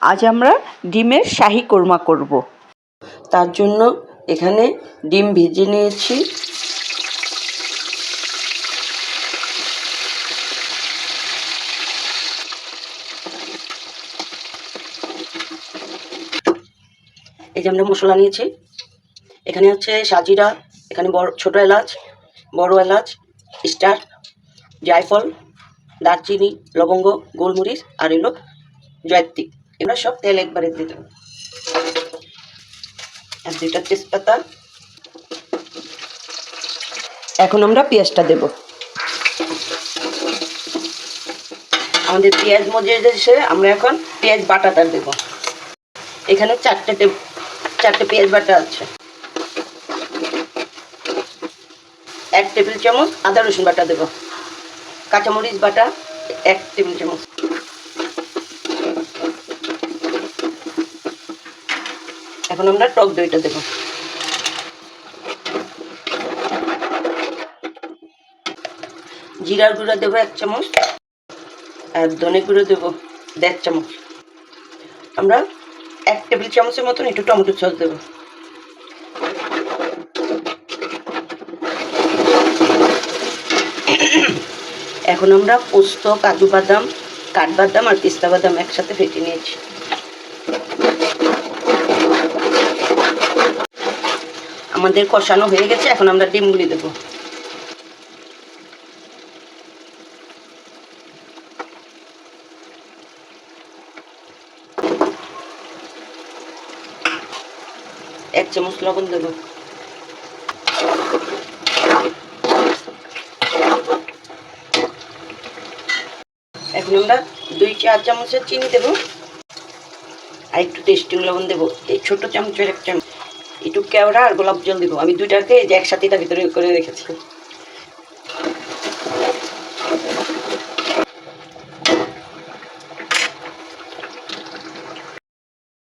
আজ আমরা ডিমের শাহী কোরমা করব। তার জন্য এখানে ডিম ভেজে নিয়েছি। এই যে আমরা মশলা নিয়েছি, এখানে হচ্ছে সাজিরা, এখানে ছোট এলাচ, বড় এলাচ, স্টার, জায়ফল, দারচিনি, লবঙ্গ, গোলমরিচ আর এলো জয়ত্রী। এগুলো সব তেল একবারে দিয়ে দেবো। আর 2টা তেজপাতা। এখন আমরা পেঁয়াজটা দেব। আমাদের পেঁয়াজ মজে এসে আমরা এখন পেঁয়াজ বাটাটা দেব। এখানে 4টে পেঁয়াজ বাটা আছে। 1 টেবিল চামচ আদা রসুন বাটা দেব। কাঁচামরিচ বাটা 1 টেবিল চামচ। এখন আমরা টক দইটা দেব। জিরার গুঁড়া দেবো 1 চামচ আর ধনে গুঁড়ো দেবো 1.5 চামচ। আমরা 1 টেবিল চামচের মতন একটু টমেটো সস দেবো। এখন আমরা পোস্ত, কাজু বাদাম, কাঠবাদাম আর পেস্তা বাদাম একসাথে ফেটে নিয়েছি। আমাদের কষানো হয়ে গেছে, এখন আমরা ডিমগুলি দেবো। এক চামচ লবণ দেব। এখন আমরা 2-4 চামচের চিনি দেব আর একটু টেস্টিং লবণ দেব। এই ছোট চামচের 1 চামচ। একটু কেওড়া আর গোলাপ জল দেবো। আমি 2টাকে একসাথে তার ভিতরে করে রেখেছি।